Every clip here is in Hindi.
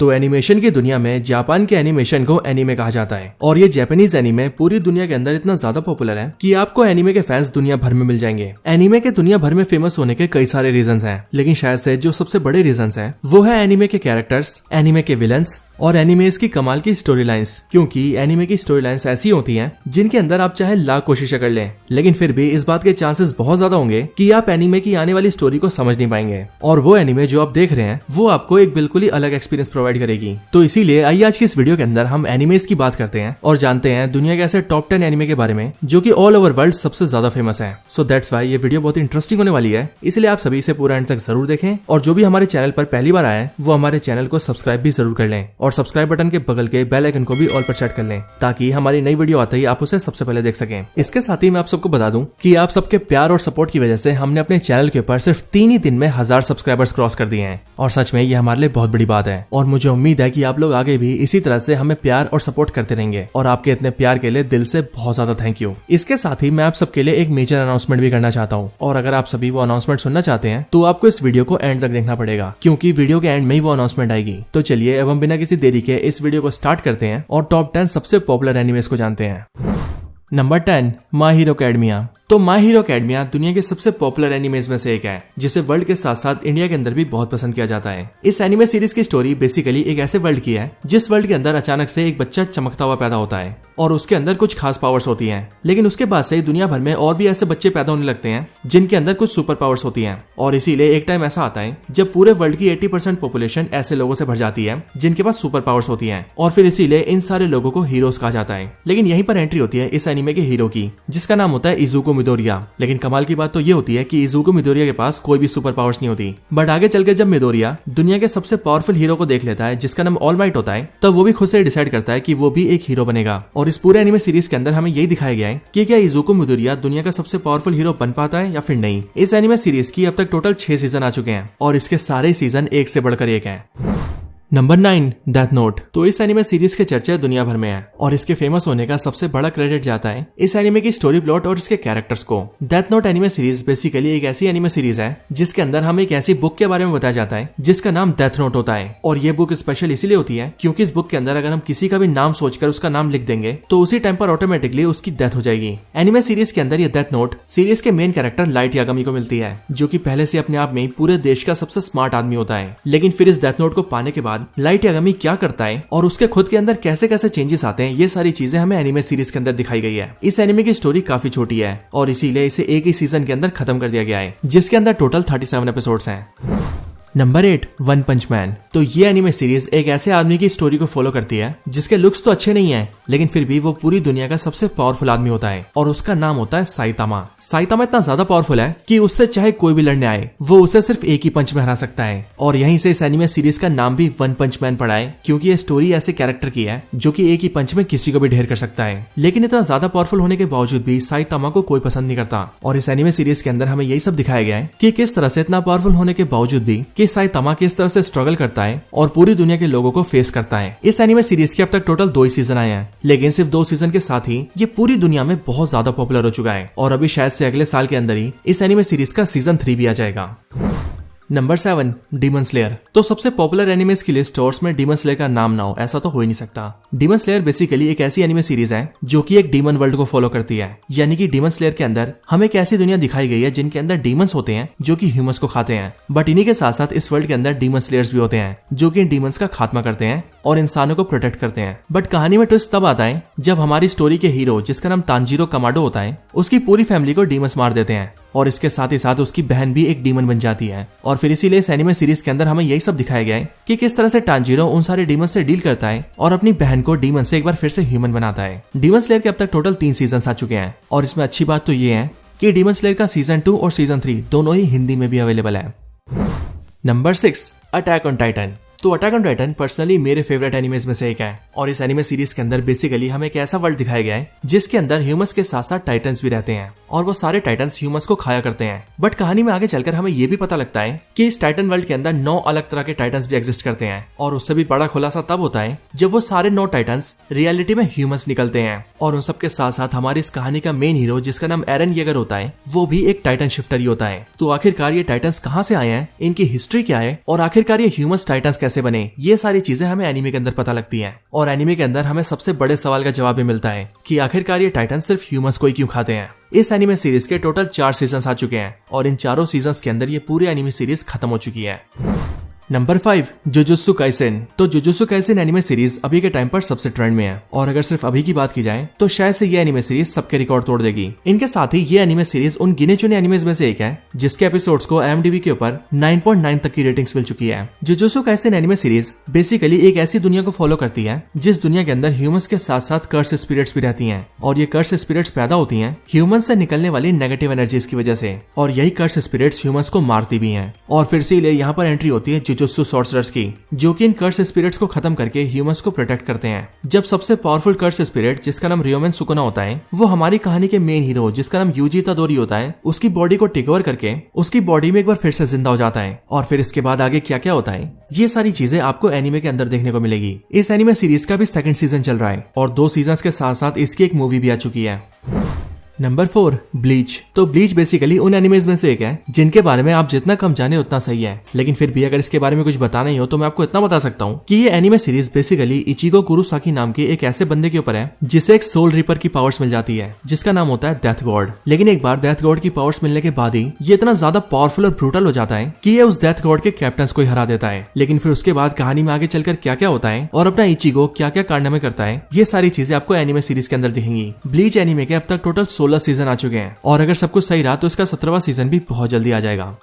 तो एनिमेशन की दुनिया में जापान के एनिमेशन को एनीमे कहा जाता है और ये जापानीज एनीमे पूरी दुनिया के अंदर इतना ज्यादा पॉपुलर है कि आपको एनीमे के फैंस दुनिया भर में मिल जाएंगे। एनीमे के दुनिया भर में फेमस होने के कई सारे रीजंस हैं, लेकिन शायद से जो सबसे बड़े रीजंस हैं वो है एनीमे के कैरेक्टर्स, एनीमे के विलन्स और एनीमेस की कमाल की स्टोरी लाइन्स। क्योंकि एनीमे की स्टोरी लाइन्स ऐसी होती हैं जिनके अंदर आप चाहे लाख कोशिशें कर लें, लेकिन फिर भी इस बात के चांसेस बहुत ज्यादा होंगे कि आप एनीमे की आने वाली स्टोरी को समझ नहीं पाएंगे और वो एनीमे जो आप देख रहे हैं वो आपको एक बिल्कुल ही अलग एक्सपीरियंस प्रोवाइड करेगी। तो इसीलिए आइए आज की इस वीडियो के अंदर हम एनीमेस की बात करते हैं और जानते हैं दुनिया के ऐसे टॉप 10 एनीमे के बारे में जो कि ऑल ओवर वर्ल्ड सबसे ज्यादा फेमस है। सो दैट्स व्हाई ये वीडियो बहुत इंटरेस्टिंग होने वाली है, इसलिए आप सभी इसे पूरा एंड तक जरूर देखें और जो भी हमारे चैनल पर पहली बार आए हैं वो हमारे चैनल को सब्सक्राइब भी जरूर कर लें और सब्सक्राइब बटन के बगल के बेल आइकन को भी ऑल पर सेट कर लें ताकि हमारी नई वीडियो आते ही आप उसे सबसे पहले देख सकें। इसके साथ ही मैं आप सबको बता दूं कि आप सबके प्यार और सपोर्ट की वजह से हमने अपने चैनल के ऊपर सिर्फ 3 ही दिन में 1000 सब्सक्राइबर्स क्रॉस कर दिए हैं और सच में ये हमारे लिए बहुत बड़ी बात है और मुझे उम्मीद है कि आप लोग आगे भी इसी तरह से हमें प्यार और सपोर्ट करते रहेंगे और आपके इतने प्यार के लिए दिल से बहुत ज्यादा थैंक यू। इसके साथ ही मैं आप सबके लिए एक मेजर अनाउंसमेंट भी करना चाहता हूँ और अगर आप सभी वो अनाउंसमेंट सुनना चाहते हैं तो आपको इस वीडियो को एंड तक देखना पड़ेगा क्योंकि वीडियो के एंड में ही वो अनाउंसमेंट आएगी। तो चलिए अब हम बिना किसी देरी के इस वीडियो को स्टार्ट करते हैं और टॉप 10 सबसे पॉपुलर एनिमेस को जानते हैं। Number 10, my hero academia. तो माय हीरो एकेडमिया दुनिया के सबसे पॉपुलर एनिमेज में से एक है जिसे वर्ल्ड के साथ साथ इंडिया के अंदर भी बहुत पसंद किया जाता है। इस एनिमे सीरीज की स्टोरी बेसिकली एक ऐसे वर्ल्ड की है जिस वर्ल्ड के अंदर अचानक से एक बच्चा चमकता हुआ पैदा होता है और उसके अंदर कुछ खास पावर्स होती हैं, लेकिन उसके बाद से दुनिया भर में और भी ऐसे बच्चे पैदा होने लगते हैं जिनके अंदर कुछ सुपर पावर्स होती हैं और इसीलिए एक टाइम ऐसा आता है जब पूरे वर्ल्ड की 80% पॉपुलेशन ऐसे लोगों से भर जाती है जिनके पास सुपर पावर्स होती हैं और फिर इसीलिए इन सारे लोगों को हीरोज कहा जाता है। लेकिन यहीं पर एंट्री होती है इस एनिमे के हीरो की जिसका नाम होता है इजुको मिडोरिया। लेकिन कमाल की बात तो ये होती है कि इजुको मिडोरिया के पास कोई भी सुपर पावर्स नहीं होती, बट आगे चलकर जब मिडोरिया दुनिया के सबसे पावरफुल हीरो को देख लेता है जिसका नाम ऑल माइट होता है तब वो भी खुद से डिसाइड करता है कि वो भी एक हीरो बनेगा। और इस पूरे एनिमे सीरीज के अंदर हमें यही दिखाया गया है कि क्या इजुको मिडोरिया दुनिया का सबसे पावरफुल हीरो बन पाता है या फिर नहीं। इस एनिमे सीरीज की अब तक टोटल 6 सीजन आ चुके हैं और इसके सारे सीजन एक से बढ़कर एक हैं। Number 9, death note. तो इस एनिमे सीरीज के चर्चे दुनिया भर में है और इसके फेमस होने का सबसे बड़ा क्रेडिट जाता है इस एनिमे की स्टोरी प्लॉट और इसके कैरेक्टर्स को। Death note anime series basically एक ऐसी एनिमे सीरीज है जिसके अंदर हमें एक ऐसी बुक के बारे में बताया जाता है जिसका नाम डेथ नोट होता है और ये बुक स्पेशल इसीलिए होती है क्योंकि इस बुक के अंदर अगर हम किसी का भी नाम सोचकर उसका नाम लिख देंगे तो उसी टाइम पर ऑटोमेटिकली उसकी डेथ हो जाएगी। एनिमे सीरीज के अंदर ये डेथ नोट सीरीज के मेन कैरेक्टर लाइट यागामी को मिलती है जो कि पहले से अपने आप में पूरे देश का सबसे स्मार्ट आदमी होता है, लेकिन फिर इस डेथ नोट को पाने के बाद लाइट यागामी क्या करता है और उसके खुद के अंदर कैसे कैसे चेंजेस आते हैं ये सारी चीजें हमें एनिमे सीरीज के अंदर दिखाई गई है। इस एनिमे की स्टोरी काफी छोटी है और इसीलिए इसे एक ही सीजन के अंदर खत्म कर दिया गया है जिसके अंदर टोटल 37 एपिसोड्स हैं। नंबर 8, वन पंच मैन। तो ये एनिमे सीरीज एक ऐसे आदमी की स्टोरी को फॉलो करती है जिसके लुक्स तो अच्छे नहीं है लेकिन फिर भी वो पूरी दुनिया का सबसे पावरफुल आदमी होता है और उसका नाम होता है साइतामा। साइतामा इतना ज्यादा पावरफुल है कि उससे चाहे कोई भी लड़ने आए वो उसे सिर्फ एक ही पंच में हरा सकता है और यहीं से इस एनिमे सीरीज का नाम भी वन पंच मैन पड़ा है क्योंकि ये स्टोरी ऐसे कैरेक्टर की है जो कि एक ही पंच में किसी को भी ढेर कर सकता है। लेकिन इतना ज्यादा पावरफुल होने के बावजूद भी साइतामा को कोई पसंद नहीं करता और इस एनिमे सीरीज के अंदर हमें यही सब दिखाया गया है कि किस तरह से इतना पावरफुल होने के बावजूद भी कि साइतामा किस तरह से स्ट्रगल करता है और पूरी दुनिया के लोगों को फेस करता है। इस एनिमे सीरीज के अब तक टोटल 2 ही सीजन आए हैं, लेकिन सिर्फ 2 सीजन के साथ ही ये पूरी दुनिया में बहुत ज्यादा पॉपुलर हो चुका है और अभी शायद से अगले साल के अंदर ही इस एनिमे सीरीज का सीजन 3 भी आ जाएगा। Number 7, demon slayer. तो सबसे पॉपुलर एनिमेस की लिस्ट और उसमें डीमन स्लेयर का नाम ना हो ऐसा तो हो ही नहीं सकता। डीमन स्लेयर बेसिकली एक ऐसी एनिमे सीरीज है जो कि एक डीमन वर्ल्ड को फॉलो करती है, यानी कि डीमन स्लेयर के अंदर हमें एक ऐसी दुनिया दिखाई गई है जिनके अंदर डीमंस होते हैं जो कि ह्यूमंस को खाते हैं, बट इन्हीं के साथ साथ इस वर्ल्ड के अंदर डीमन स्लेयर्स भी होते हैं जो कि डीमंस का खात्मा करते हैं और इंसानों को प्रोटेक्ट करते हैं। बट कहानी में ट्विस्ट तब आता है जब हमारी स्टोरी के हीरो जिसका नाम तांजीरो कमाडो होता है उसकी पूरी फैमिली को डीमंस मार देते हैं और इसके साथ ही साथ उसकी बहन भी एक डीमन बन जाती है और फिर इसीलिए इस एनिमे सीरीज के अंदर हमें यही सब दिखाया गया है कि किस तरह से तांजीरो उन सारे डीमन से डील करता है और अपनी बहन को डीमन से एक बार फिर से ह्यूमन बनाता है। डीमन स्लेयर के अब तक टोटल 3 सीजन आ चुके हैं और इसमें अच्छी बात तो ये है कि डीमन स्लेयर का सीजन 2 और सीजन 3 दोनों ही हिंदी में भी अवेलेबल है। Number 6, attack on Titan. तो अटैक ऑन टाइटन पर्सनली मेरे फेवरेट एनिमेज में से एक है और इस एनिमे सीरीज के अंदर बेसिकली हमें एक ऐसा वर्ल्ड दिखाया गया है जिसके अंदर ह्यूमंस के साथ साथ टाइटन्स भी रहते हैं और वो सारे टाइटन्स ह्यूमंस को खाया करते हैं। बट कहानी में आगे चलकर हमें ये भी पता लगता है कि इस टाइटन वर्ल्ड के अंदर 9 अलग तरह के टाइटन्स भी एग्जिस्ट करते हैं और उससे भी बड़ा खुलासा तब होता है जब वो सारे 9 टाइटन्स रियलिटी में ह्यूमंस निकलते हैं और उन सब के साथ साथ हमारी इस कहानी का मेन हीरो जिसका नाम एरन येगर होता है वो भी एक टाइटन शिफ्टर ही होता है। तो आखिरकार ये टाइटन्स कहाँ से आए हैं, इनकी हिस्ट्री क्या है और आखिरकार ये ह्यूमंस टाइटन्स कैसे कैसे बने, ये सारी चीजें हमें एनीमे के अंदर पता लगती हैं। और एनीमे के अंदर हमें सबसे बड़े सवाल का जवाब भी मिलता है कि आखिरकार ये टाइटन सिर्फ ह्यूमंस को ही क्यों खाते हैं। इस एनीमे सीरीज के टोटल 4 सीजन आ चुके हैं और इन चारों सीजन के अंदर ये पूरी एनीमे सीरीज खत्म हो चुकी है। Number 5, jujutsu Kaisen. तो जुजुत्सु काइसेन एनीमे सीरीज अभी के टाइम पर सबसे ट्रेंड में है और अगर सिर्फ अभी की बात की जाए तो शायद से ये एनीमे सीरीज सबके रिकॉर्ड तोड़ देगी। इनके साथ ही ये एनीमे सीरीज उन गिने चुने एनीमेज में से एक है जिसके एपिसोड्स को IMDb के ऊपर 9.9 तक की रेटिंग्स मिल चुकी है। Jujutsu Kaisen anime series basically एक ऐसी दुनिया को फॉलो करती है जिस दुनिया के अंदर ह्यूमंस के साथ साथ कर्स स्पिरिट्स भी रहती हैं और ये कर्स स्पिरिट्स पैदा होती हैं ह्यूमंस से निकलने वाली नेगेटिव एनर्जीज की वजह से और यही कर्स स्पिरिट्स ह्यूमंस को मारती भी हैं। और फिर से यहाँ पर एंट्री होती है जुजुत्सु सॉर्सरर्स की, जो कि इन कर्स स्पिरिट्स को खत्म करके ह्यूमंस को प्रोटेक्ट करते हैं। जब सबसे पावरफुल कर्स स्पिरिट जिसका नाम रियोमेन सुकुना होता है वो हमारी कहानी के मेन हीरो जिसका नाम यूजी इतादोरी होता है उसकी बॉडी को टेक ओवर करके उसकी बॉडी में एक बार फिर से जिंदा हो जाता है। और फिर इसके बाद आगे क्या क्या होता है ये सारी चीजें आपको एनीमे के अंदर देखने को मिलेगी। इस एनीमे सीरीज का भी 2nd सीजन चल रहा है और 2 सीजन के साथ साथ इसकी एक मूवी भी आ चुकी है। Number 4, bleach. तो ब्लीच बेसिकली उन एनिमेज में से एक है जिनके बारे में आप जितना कम जाने उतना सही है, लेकिन फिर भी अगर इसके बारे में कुछ बताना ही हो तो मैं आपको इतना बता सकता हूँ कि ये anime series basically Ichigo Kurosaki नाम के एक ऐसे बंदे के ऊपर है जिसे एक सोल रिपर की पावर्स मिल जाती है जिसका नाम होता है डेथ गॉड। लेकिन एक बार डेथ गॉड की पावर्स मिलने के बाद ही ये इतना ज्यादा पावरफुल और ब्रूटल हो जाता है कि ये उस डेथ गॉड के कैप्टन को ही हरा देता है। लेकिन फिर उसके बाद कहानी में आगे चलकर क्या क्या होता है और अपना इचिगो क्या क्या कारनामे करता है ये सारी चीजें आपको एनिमे सीरीज के अंदर दिखेंगी। ब्लीच एनिमे के अब तक टोटल 16 सीजन आ चुके हैं और अगर सब कुछ सही रहा तो इसका 17वां सीजन भी बहुत जल्दी आ जाएगा।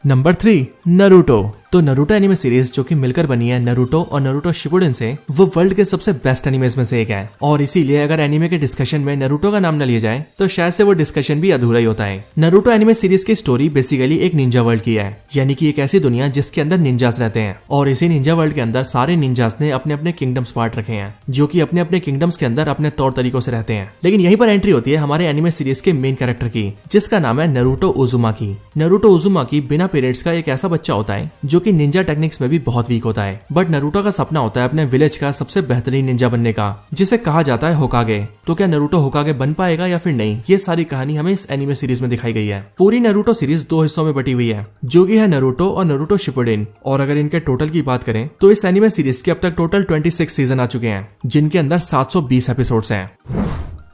Number 3, Naruto. तो नारुतो एनिमे सीरीज जो कि मिलकर बनी है नारुतो और नारुतो शिपुडेन से, वो वर्ल्ड के सबसे बेस्ट एनिमेज में से एक है और इसीलिए अगर एनिमे के डिस्कशन में नारुतो का नाम न लिया जाए तो शायद से वो डिस्कशन भी अधूरा ही होता है। नारुतो एनिमे सीरीज की स्टोरी बेसिकली एक निंजा वर्ल्ड की है, यानी कि एक ऐसी दुनिया जिसके अंदर निंजास रहते हैं और इसी निंजा वर्ल्ड के अंदर सारे निंजास ने अपने अपने किंगडम्स बांट रखे हैं जो कि अपने अपने किंगडम्स के अंदर अपने तौर तरीकों से रहते हैं। लेकिन यहीं पर एंट्री होती है हमारे एनिमे सीरीज के मेन कैरेक्टर की जिसका नाम है नारुतो उजुमाकी। नारुतो उजुमाकी बिना पेरेंट्स का एक ऐसा बच्चा होता है जो कि निंजा टेक्निक्स में भी बहुत वीक होता है, बट नारुतो का सपना होता है अपने विलेज का सबसे बेहतरीन निंजा बनने का जिसे कहा जाता है होकागे। तो क्या नारुतो होकागे बन पाएगा या फिर नहीं, ये सारी कहानी हमें इस एनिमे सीरीज में दिखाई गई है। पूरी नारुतो सीरीज 2 हिस्सों में बटी हुई है जो कि है नारुतो और नारुतो शिपुडेन। और अगर इनके टोटल की बात करें तो इस एनिमे सीरीज के अब तक टोटल 26 सीजन आ चुके हैं जिनके अंदर 720 एपिसोड्स हैं।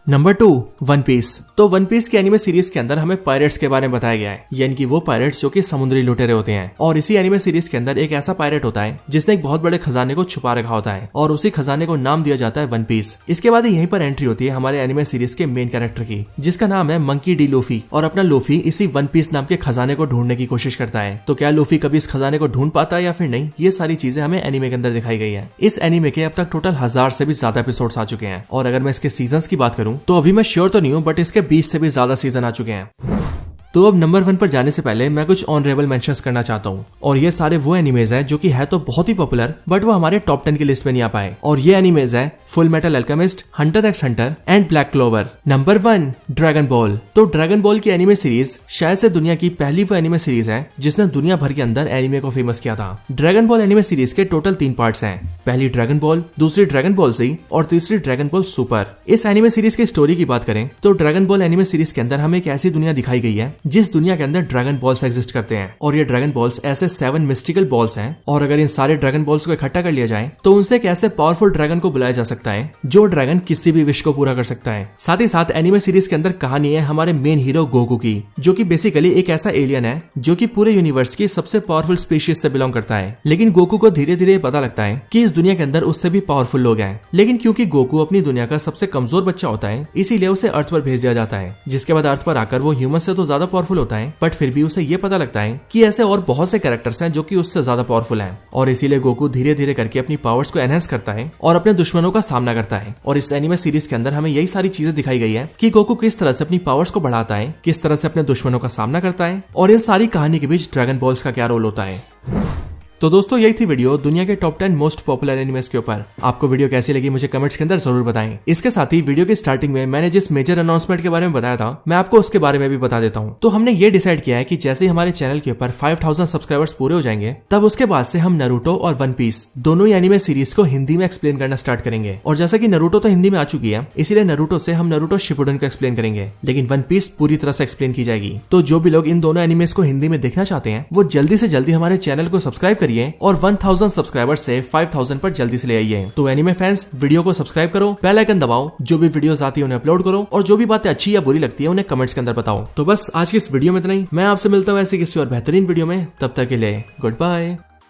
Number 2, one piece. तो वन पीस की एनिमे सीरीज के अंदर हमें पायरेट्स के बारे में बताया गया है, यानी कि वो पायरेट्स जो कि समुद्री लुटेरे होते हैं। और इसी एनिमे सीरीज के अंदर एक ऐसा पायरेट होता है जिसने एक बहुत बड़े खजाने को छुपा रखा होता है और उसी खजाने को नाम दिया जाता है वन पीस। इसके बाद यहीं पर एंट्री होती है हमारे एनिमे सीरीज के मेन कैरेक्टर की जिसका नाम है मंकी डी लूफी और अपना लूफी इसी वन पीस नाम के खजाने को ढूंढने की कोशिश करता है। तो क्या लूफी कभी इस खजाने को ढूंढ पाता है या फिर नहीं, ये सारी चीजें हमें एनिमे के अंदर दिखाई गई है। इस एनिमे के अब तक टोटल 1000 से भी ज्यादा एपिसोड्स आ चुके हैं और अगर मैं इसके सीजन्स की बात करूं तो अभी मैं श्योर तो नहीं हूं बट इसके 20 से भी ज्यादा सीजन आ चुके हैं। तो अब नंबर 1 पर जाने से पहले मैं कुछ ऑनरेबल मेंशंस करना चाहता हूँ और ये सारे वो एनिमेज है जो कि है तो बहुत ही पॉपुलर बट वो हमारे टॉप 10 की लिस्ट में नहीं आ पाए। और ये एनिमेज है full metal alchemist, Hunter x Hunter and black clover. Number 1, dragon ball. तो ड्रैगन बॉल की एनिमे सीरीज शायद से दुनिया की पहली वो एनिमे सीरीज है जिसने दुनिया भर के अंदर एनिमे को फेमस किया था। ड्रैगन बॉल एनिमे सीरीज के टोटल 3 पार्ट्स हैं, पहली ड्रैगन बॉल, दूसरी ड्रैगन बॉल जी और तीसरी ड्रैगन बॉल सुपर। इस एनिमे सीरीज की स्टोरी की बात करें तो ड्रैगन बॉल एनिमे सीरीज के अंदर हमें एक ऐसी दुनिया दिखाई गई है जिस दुनिया के अंदर ड्रैगन बॉल्स एग्जिस्ट करते हैं और ये ड्रैगन बॉल्स ऐसे 7 मिस्टिकल बॉल्स हैं और अगर इन सारे ड्रैगन बॉल्स को इकट्ठा कर लिया जाए तो उनसे एक ऐसे पावरफुल ड्रैगन को बुलाया जा सकता है जो ड्रैगन किसी भी विश को पूरा कर सकता है। साथ ही साथ एनिमे सीरीज के अंदर कहानी है हमारे मेन हीरो गोकू की जो कि बेसिकली एक ऐसा एलियन है जो कि पूरे यूनिवर्स की सबसे पावरफुल स्पीशीज से बिलोंग करता है। लेकिन गोकू को धीरे धीरे पता लगता है कि इस दुनिया के अंदर उससे भी पावरफुल लोग हैं, लेकिन क्योंकि गोकू अपनी दुनिया का सबसे कमजोर बच्चा होता है इसीलिए उसे अर्थ पर भेज दिया जाता है। जिसके बाद अर्थ पर आकर वो ह्यूमन से तो ज्यादा पावरफुल होता है बट फिर भी उसे ये पता लगता है कि ऐसे और बहुत से कैरेक्टर्स हैं जो कि उससे ज्यादा पावरफुल हैं और इसीलिए गोकू धीरे धीरे करके अपनी पावर्स को एनहांस करता है और अपने दुश्मनों का सामना करता है। और इस एनिमे सीरीज के अंदर हमें यही सारी चीजें दिखाई गई है कि गोकू किस तरह से अपनी पावर्स को बढ़ाता है, किस तरह से अपने दुश्मनों का सामना करता है और इस सारी कहानी के बीच ड्रैगन बॉल्स का क्या रोल होता है। तो दोस्तों यही थी वीडियो दुनिया के टॉप 10 मोस्ट पॉपुलर एनिमेस के ऊपर। आपको वीडियो कैसी लगी मुझे कमेंट्स के अंदर जरूर बताएं। इसके साथ ही वीडियो के स्टार्टिंग में मैंने जिस मेजर अनाउंसमेंट के बारे में बताया था मैं आपको उसके बारे में भी बता देता हूं। तो हमने ये डिसाइड किया है कि जैसे ही हमारे चैनल के ऊपर 5000 सब्सक्राइबर्स पूरे हो जाएंगे तब उसके बाद से हम नारुतो और वन पीस दोनों ही एनिमे सीरीज को हिंदी में एक्सप्लेन करना स्टार्ट करेंगे। और जैसा कि नारुतो तो हिंदी में आ चुकी है इसीलिए नारुतो से हम नारुतो शिपुडेन को एक्सप्लेन करेंगे, लेकिन वन पीस पूरी तरह से एक्सप्लेन की जाएगी। तो जो भी लोग इन दोनों एनिमेस को हिंदी में देखना चाहते हैं वो जल्दी से जल्दी हमारे चैनल को सब्सक्राइब करिए और 1000 सब्सक्राइबर्स से 5000 पर जल्दी से ले आइए। तो एनीमे फैंस, वीडियो को सब्सक्राइब करो, बेल आइकन दबाओ, जो भी वीडियोस आती है उन्हें अपलोड करो और जो भी बातें अच्छी या बुरी लगती है उन्हें कमेंट्स के अंदर बताओ। तो बस आज की इस वीडियो में इतना ही। मैं आपसे मिलता हूँ ऐसी किसी और बेहतरीन वीडियो में, तब तक के लिए गुड बाय।